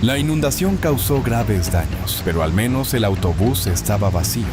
La inundación causó graves daños, pero al menos el autobús estaba vacío.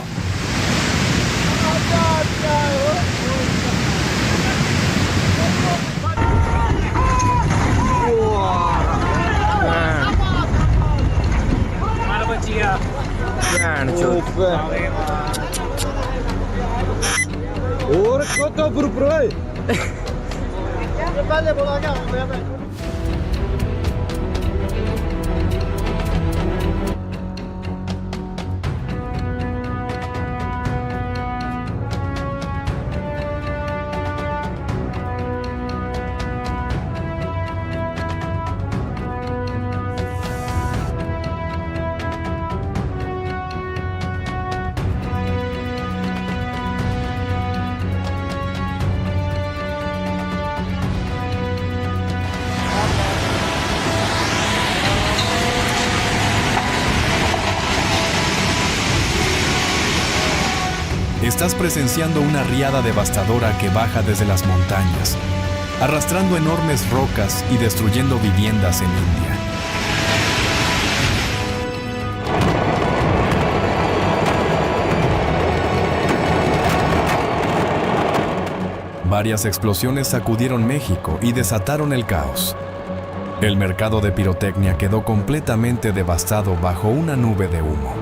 Estás presenciando una riada devastadora que baja desde las montañas, arrastrando enormes rocas y destruyendo viviendas en India. Varias explosiones sacudieron México y desataron el caos. El mercado de pirotecnia quedó completamente devastado bajo una nube de humo.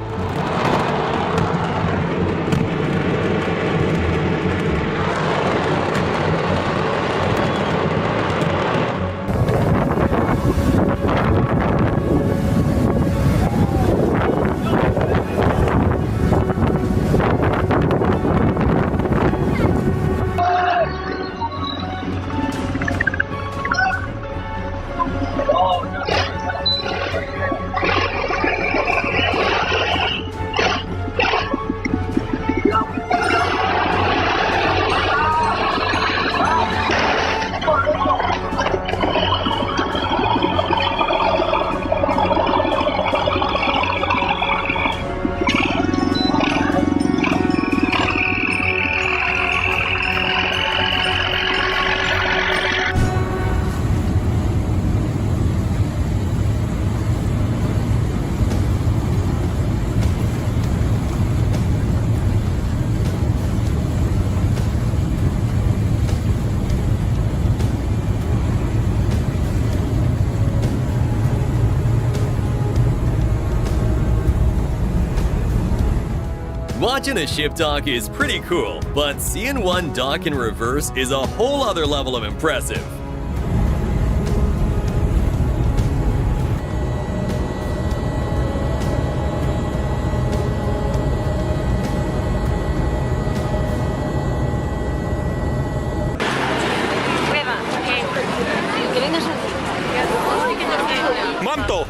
Watching a ship dock is pretty cool, but seeing one dock in reverse is a whole other level of impressive. ¡Manto!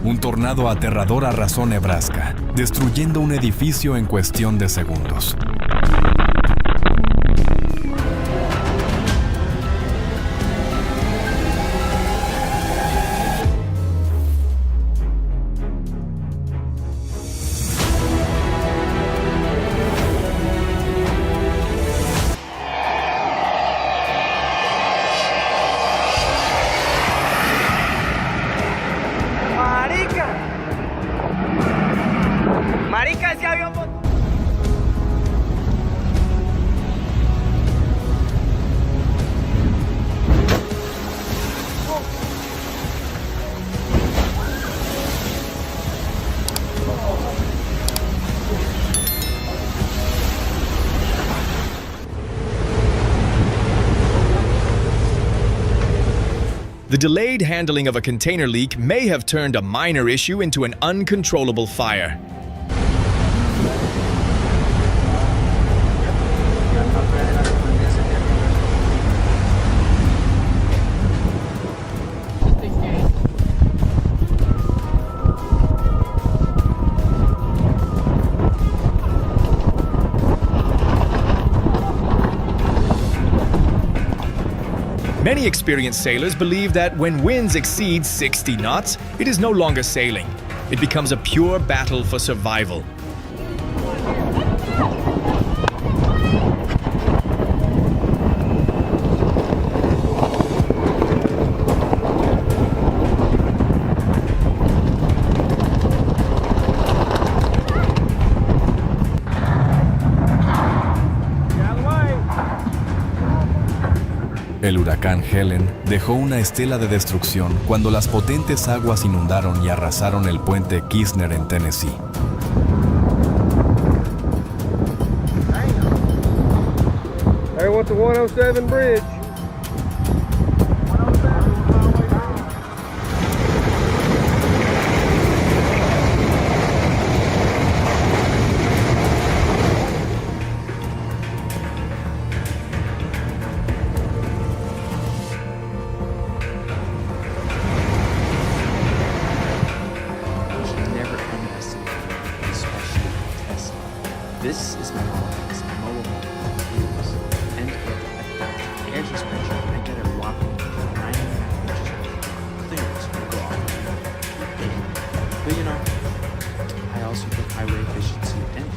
Un tornado aterrador arrasó Nebraska, destruyendo un edificio en cuestión de segundos. Marica, ese avión botó. The delayed handling of a container leak may have turned a minor issue into an uncontrollable fire. Many experienced sailors believe that when winds exceed 60 knots, it is no longer sailing. It becomes a pure battle for survival. El huracán Helen dejó una estela de destrucción cuando las potentes aguas inundaron y arrasaron el puente Kisner en Tennessee. Hey, what's the 107 bridge? This is my moments, mobile views, and air suspension. I get a whopping 9 inches clearance will go off. But you know, I also get highway efficiency and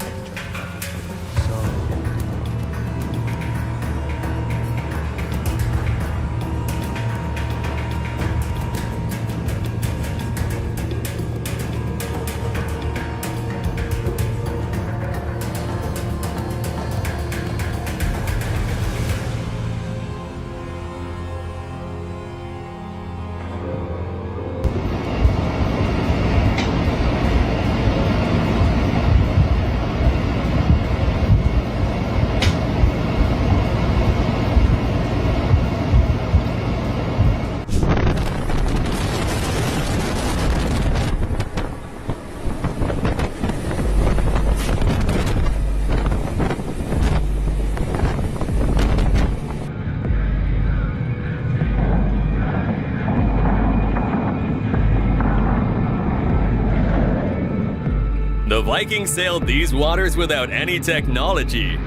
The Vikings sailed these waters without any technology.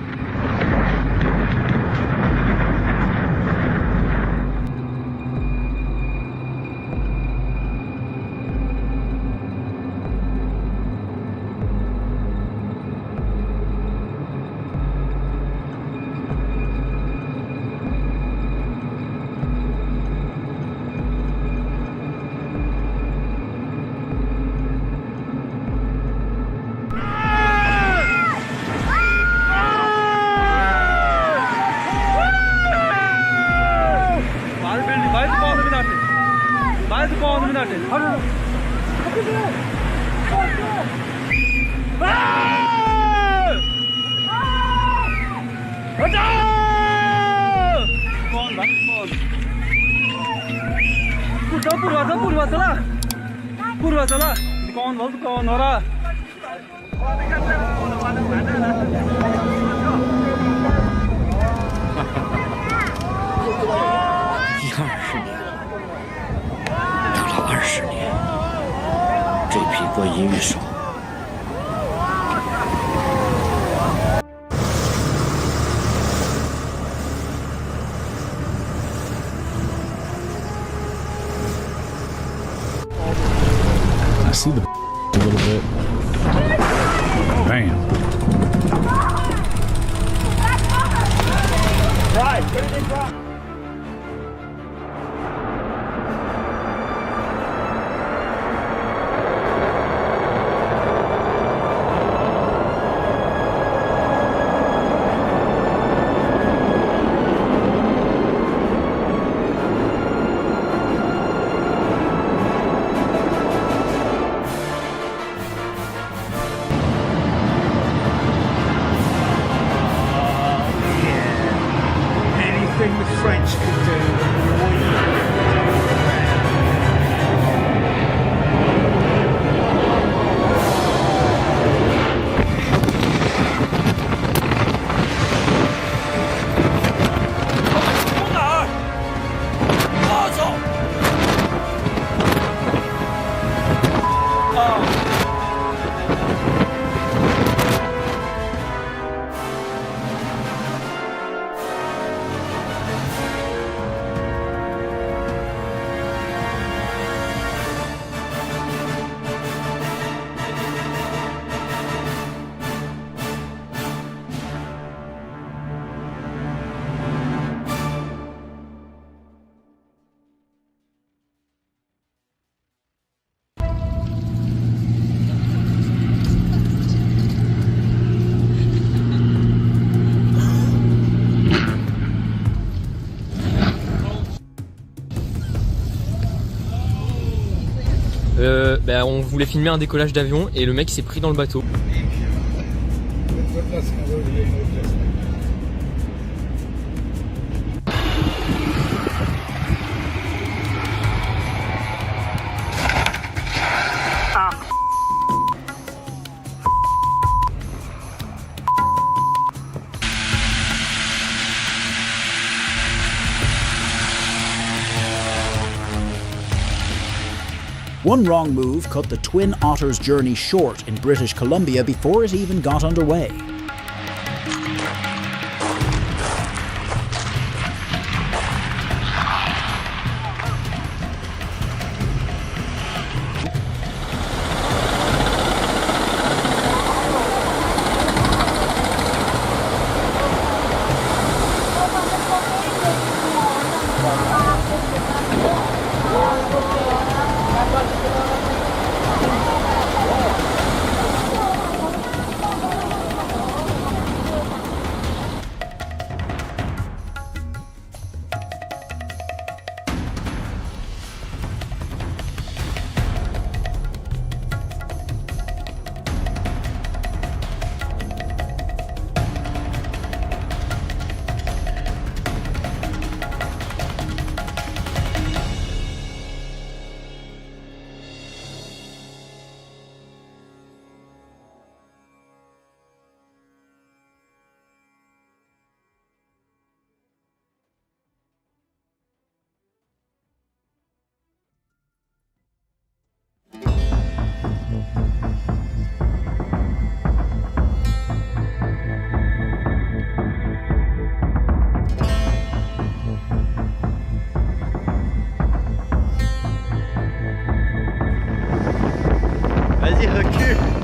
I see the a little bit. Bam. Right. On voulait filmer un décollage d'avion et le mec s'est pris dans le bateau. One wrong move cut the Twin Otter's journey short in British Columbia before it even got underway. Vas-y, recule.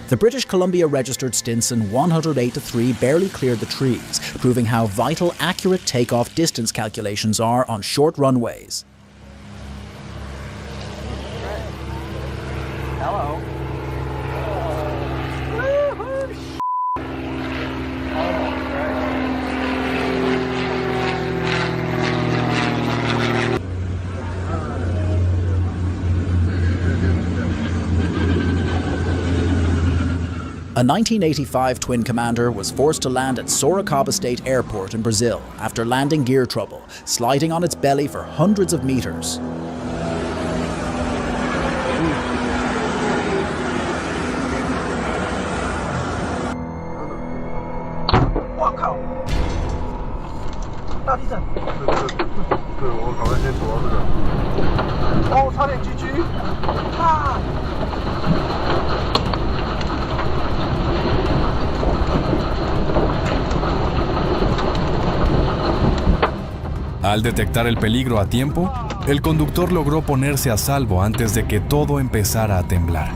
The British Columbia registered Stinson 108-3 barely cleared the trees, proving how vital accurate takeoff distance calculations are on short runways. Hello. A 1985 twin commander was forced to land at Sorocaba State Airport in Brazil after landing gear trouble, sliding on its belly for hundreds of meters. Al detectar el peligro a tiempo, el conductor logró ponerse a salvo antes de que todo empezara a temblar.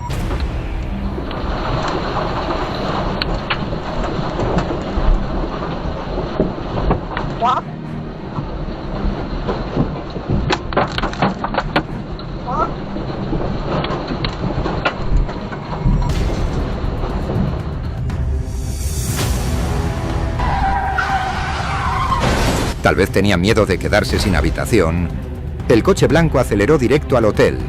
Tal vez tenía miedo de quedarse sin habitación. El coche blanco aceleró directo al hotel,